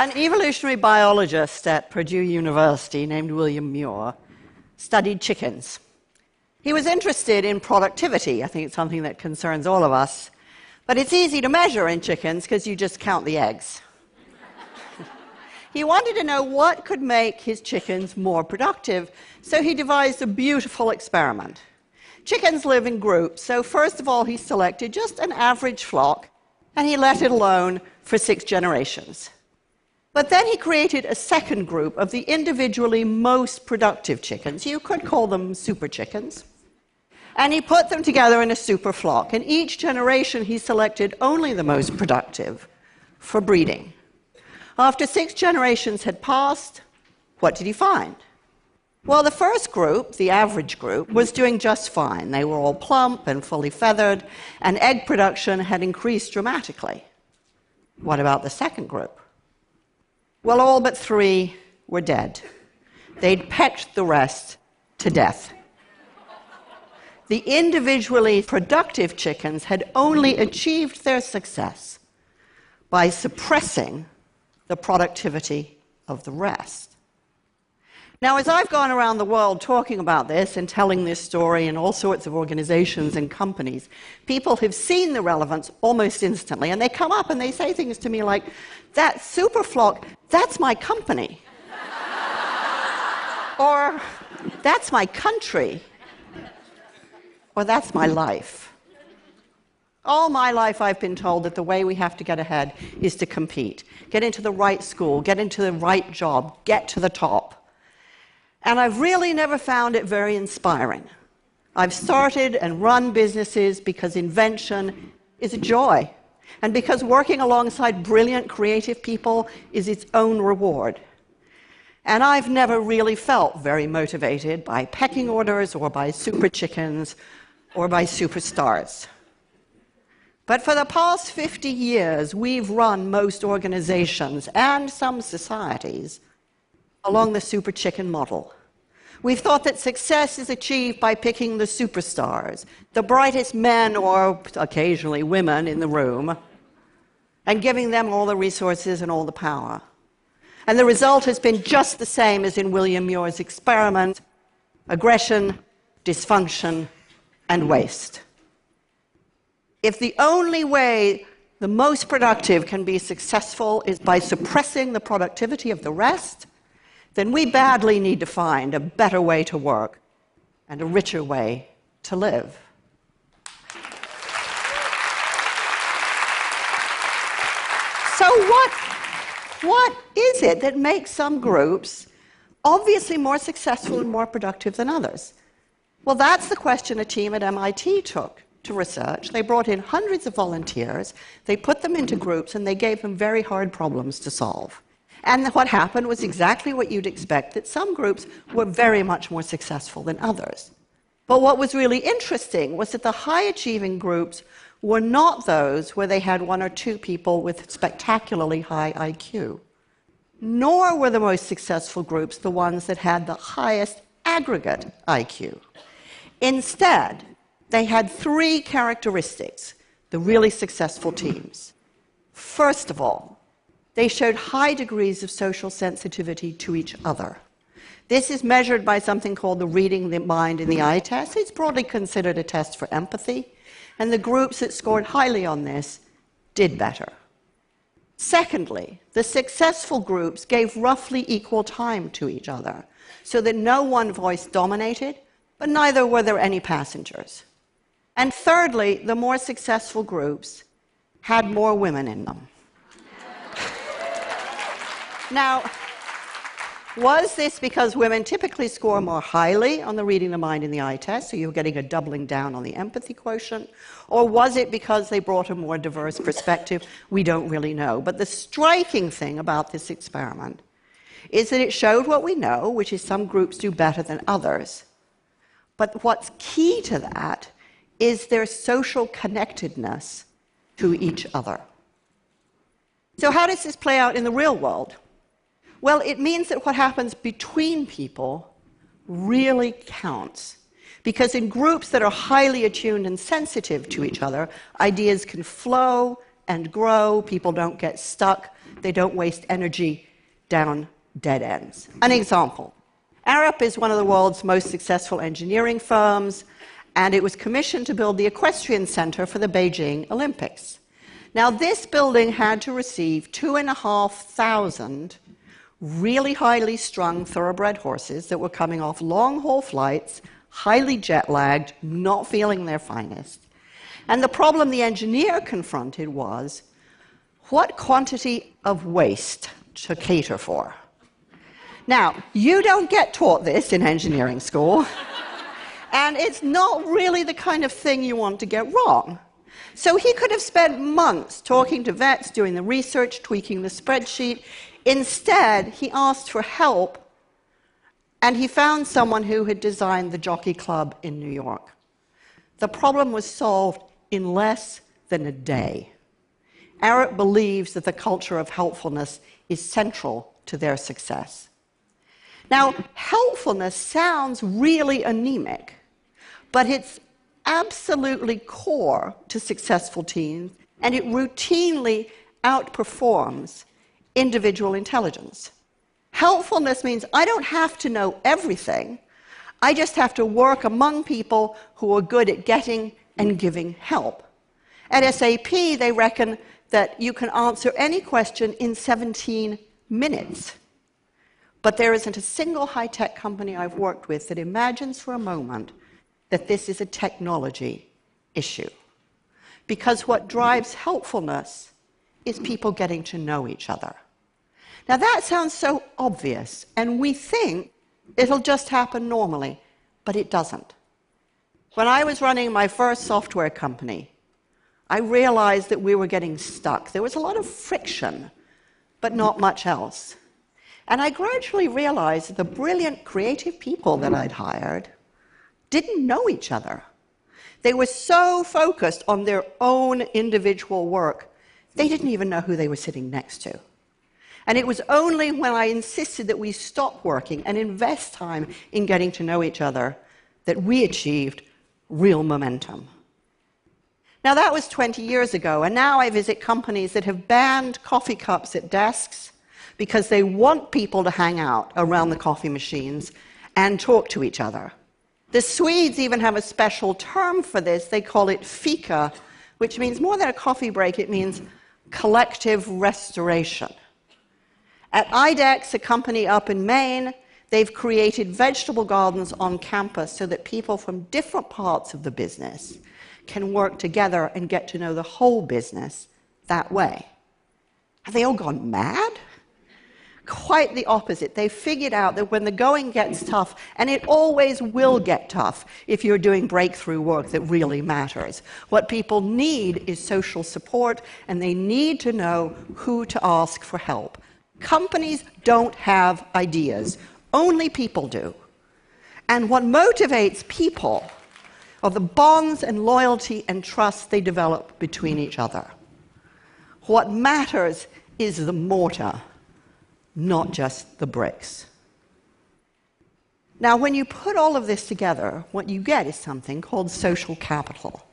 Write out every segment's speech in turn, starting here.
An evolutionary biologist at Purdue University named William Muir studied chickens. He was interested in productivity. I think it's something that concerns all of us. But it's easy to measure in chickens because you just count the eggs. He wanted to know what could make his chickens more productive, so he devised a beautiful experiment. Chickens live in groups, so first of all he selected just an average flock, and he let it alone for 6 generations. But then he created a second group of the individually most productive chickens. You could call them super chickens. And he put them together in a super flock. And each generation he selected only the most productive for breeding. After 6 generations had passed, what did he find? Well, the first group, the average group, was doing just fine. They were all plump and fully feathered, and egg production had increased dramatically. What about the second group? Well, all but 3 were dead. They'd pecked the rest to death. The individually productive chickens had only achieved their success by suppressing the productivity of the rest. Now, as I've gone around the world talking about this and telling this story in all sorts of organizations and companies, people have seen the relevance almost instantly, and they come up and they say things to me like, that super flock, that's my company. Or, that's my country. Or, that's my life. All my life I've been told that the way we have to get ahead is to compete. Get into the right school, get into the right job, get to the top. And I've really never found it very inspiring. I've started and run businesses because invention is a joy, and because working alongside brilliant, creative people is its own reward. And I've never really felt very motivated by pecking orders or by super chickens or by superstars. But for the past 50 years, we've run most organizations and some societies along the super chicken model. We've thought that success is achieved by picking the superstars, the brightest men or occasionally women in the room, and giving them all the resources and all the power. And the result has been just the same as in William Muir's experiment: aggression, dysfunction, and waste. If the only way the most productive can be successful is by suppressing the productivity of the rest, then we badly need to find a better way to work and a richer way to live. So what is it that makes some groups obviously more successful and more productive than others? Well, that's the question a team at MIT took to research. They brought in hundreds of volunteers, they put them into groups, and they gave them very hard problems to solve. And what happened was exactly what you'd expect, that some groups were very much more successful than others. But what was really interesting was that the high-achieving groups were not those where they had 1 or 2 people with spectacularly high IQ, nor were the most successful groups the ones that had the highest aggregate IQ. Instead, they had 3 characteristics, the really successful teams. First of all, they showed high degrees of social sensitivity to each other. This is measured by something called the reading the mind in the eye test. It's broadly considered a test for empathy, and the groups that scored highly on this did better. Secondly, the successful groups gave roughly equal time to each other, so that no one voice dominated, but neither were there any passengers. And thirdly, the more successful groups had more women in them. Now, was this because women typically score more highly on the reading the mind in the eye test, so you're getting a doubling down on the empathy quotient? Or was it because they brought a more diverse perspective? We don't really know. But the striking thing about this experiment is that it showed what we know, which is some groups do better than others. But what's key to that is their social connectedness to each other. So how does this play out in the real world? Well, it means that what happens between people really counts. Because in groups that are highly attuned and sensitive to each other, ideas can flow and grow, people don't get stuck, They don't waste energy down dead ends. An example. Arup is one of the world's most successful engineering firms, and it was commissioned to build the equestrian center for the Beijing Olympics. Now, this building had to receive 2,500 really highly strung thoroughbred horses that were coming off long-haul flights, highly jet-lagged, not feeling their finest. And the problem the engineer confronted was, what quantity of waste to cater for? Now, you don't get taught this in engineering school, and it's not really the kind of thing you want to get wrong. So he could have spent months talking to vets, doing the research, tweaking the spreadsheet. Instead, he asked for help, and he found someone who had designed the Jockey Club in New York. The problem was solved in less than a day. Arup believes that the culture of helpfulness is central to their success. Now, helpfulness sounds really anemic, but it's absolutely core to successful teams, and it routinely outperforms individual intelligence. Helpfulness means I don't have to know everything. I just have to work among people who are good at getting and giving help. At SAP, they reckon that you can answer any question in 17 minutes. But there isn't a single high-tech company I've worked with that imagines for a moment that this is a technology issue. Because what drives helpfulness is people getting to know each other. Now that sounds so obvious, and we think it'll just happen normally, but it doesn't. When I was running my first software company, I realized that we were getting stuck. There was a lot of friction, but not much else. And I gradually realized that the brilliant creative people that I'd hired didn't know each other. They were so focused on their own individual work, they didn't even know who they were sitting next to. And it was only when I insisted that we stop working and invest time in getting to know each other that we achieved real momentum. Now, that was 20 years ago, and now I visit companies that have banned coffee cups at desks because they want people to hang out around the coffee machines and talk to each other. The Swedes even have a special term for this. They call it fika, which means more than a coffee break, it means collective restoration. At IDEX, a company up in Maine, they've created vegetable gardens on campus so that people from different parts of the business can work together and get to know the whole business that way. Have they all gone mad? Quite the opposite. They figured out that when the going gets tough, and it always will get tough if you're doing breakthrough work that really matters, what people need is social support, and they need to know who to ask for help. Companies don't have ideas. Only people do. And what motivates people are the bonds and loyalty and trust they develop between each other. What matters is the mortar, not just the bricks. Now, when you put all of this together, what you get is something called social capital.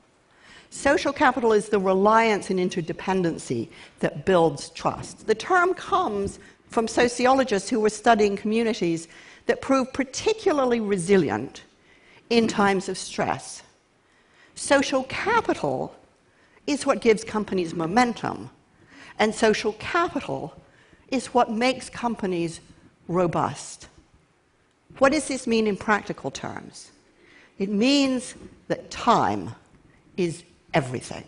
Social capital is the reliance and interdependency that builds trust. The term comes from sociologists who were studying communities that prove particularly resilient in times of stress. Social capital is what gives companies momentum, and social capital is what makes companies robust. What does this mean in practical terms? It means that time is everything,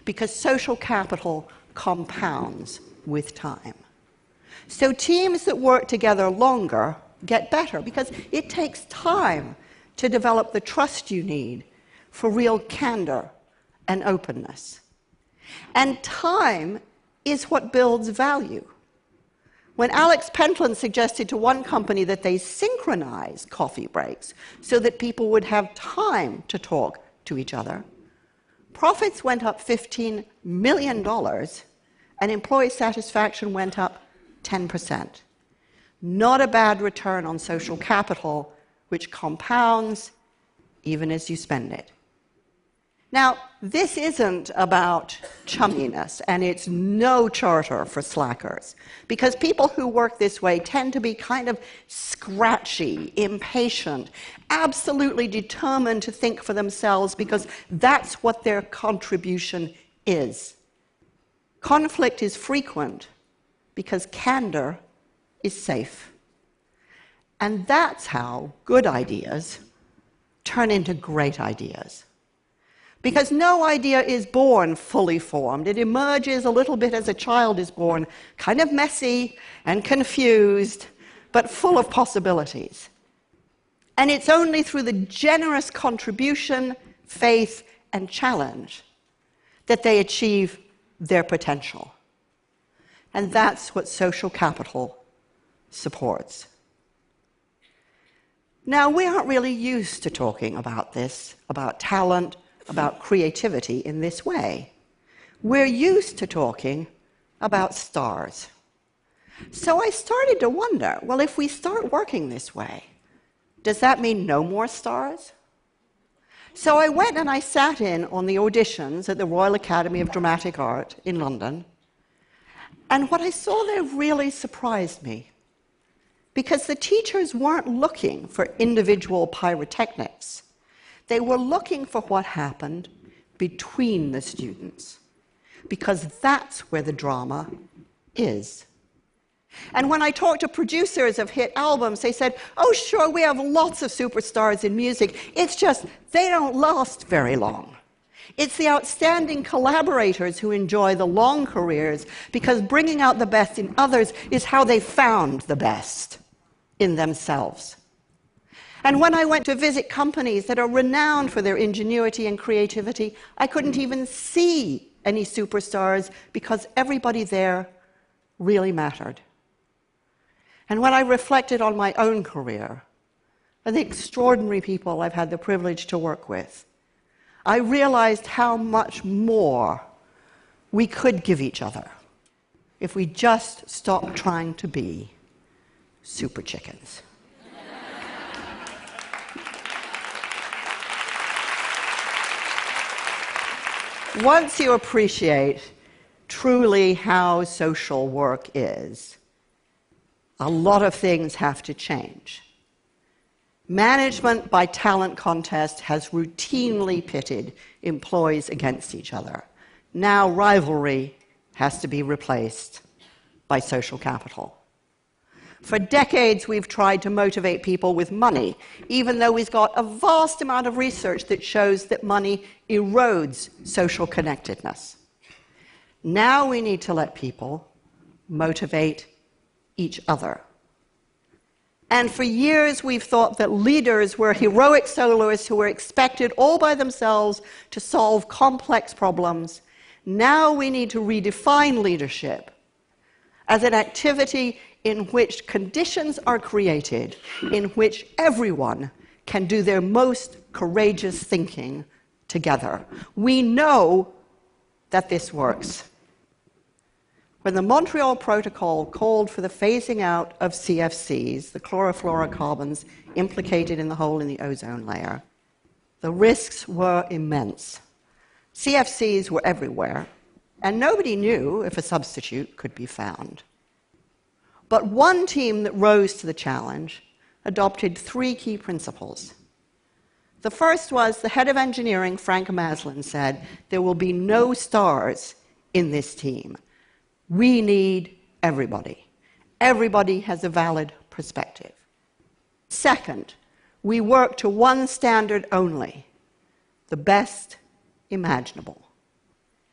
because social capital compounds with time. So teams that work together longer get better, because it takes time to develop the trust you need for real candor and openness. And time is what builds value. When Alex Pentland suggested to one company that they synchronize coffee breaks so that people would have time to talk to each other, profits went up $15 million and employee satisfaction went up 10%. Not a bad return on social capital, which compounds even as you spend it. Now, this isn't about chumminess, and it's no charter for slackers, because people who work this way tend to be kind of scratchy, impatient, absolutely determined to think for themselves, because that's what their contribution is. Conflict is frequent because candor is safe. And that's how good ideas turn into great ideas. Because no idea is born fully formed. It emerges a little bit as a child is born, kind of messy and confused, but full of possibilities. And it's only through the generous contribution, faith, and challenge that they achieve their potential. And that's what social capital supports. Now, we aren't really used to talking about this, about talent, about creativity in this way. We're used to talking about stars. So I started to wonder, well, if we start working this way, does that mean no more stars? So I went and I sat in on the auditions at the Royal Academy of Dramatic Art in London, and what I saw there really surprised me, because the teachers weren't looking for individual pyrotechnics. They were looking for what happened between the students, because that's where the drama is. And when I talked to producers of hit albums, they said, oh, sure, we have lots of superstars in music. It's just they don't last very long. It's the outstanding collaborators who enjoy the long careers, because bringing out the best in others is how they found the best in themselves. And when I went to visit companies that are renowned for their ingenuity and creativity, I couldn't even see any superstars, because everybody there really mattered. And when I reflected on my own career and the extraordinary people I've had the privilege to work with, I realized how much more we could give each other if we just stopped trying to be super chickens. Once you appreciate truly how social work is, a lot of things have to change. Management by talent contest has routinely pitted employees against each other. Now rivalry has to be replaced by social capital. For decades, we've tried to motivate people with money, even though we've got a vast amount of research that shows that money erodes social connectedness. Now we need to let people motivate each other. And for years, we've thought that leaders were heroic soloists who were expected all by themselves to solve complex problems. Now we need to redefine leadership as an activity in which conditions are created, in which everyone can do their most courageous thinking together. We know that this works. When the Montreal Protocol called for the phasing out of CFCs, the chlorofluorocarbons implicated in the hole in the ozone layer, the risks were immense. CFCs were everywhere, and nobody knew if a substitute could be found. But one team that rose to the challenge adopted 3 key principles. The first was the head of engineering, Frank Maslin, said, there will be no stars in this team. We need everybody. Everybody has a valid perspective. Second, we work to one standard only, the best imaginable.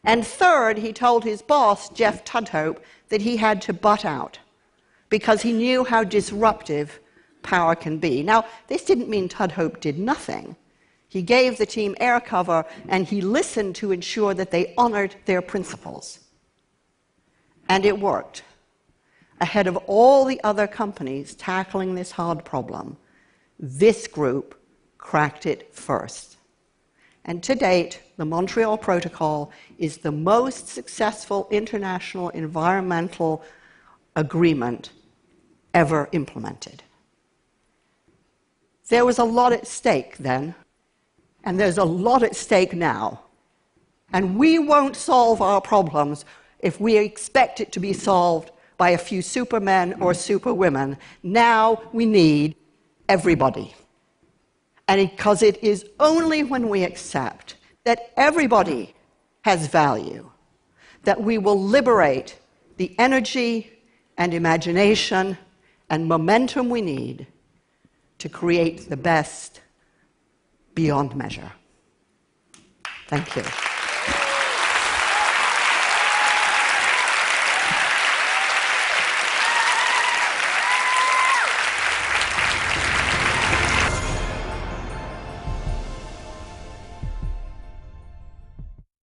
And third, he told his boss, Jeff Tudhope, that he had to butt out, because he knew how disruptive power can be. Now, this didn't mean Tudhope did nothing. He gave the team air cover, and he listened to ensure that they honored their principles. And it worked. Ahead of all the other companies tackling this hard problem, this group cracked it first. And to date, the Montreal Protocol is the most successful international environmental agreement ever implemented. There was a lot at stake then, and there's a lot at stake now And we won't solve our problems if we expect it to be solved by a few supermen or superwomen. Now we need everybody. And because it is only when we accept that everybody has value that we will liberate the energy and imagination and momentum we need to create the best beyond measure. Thank you.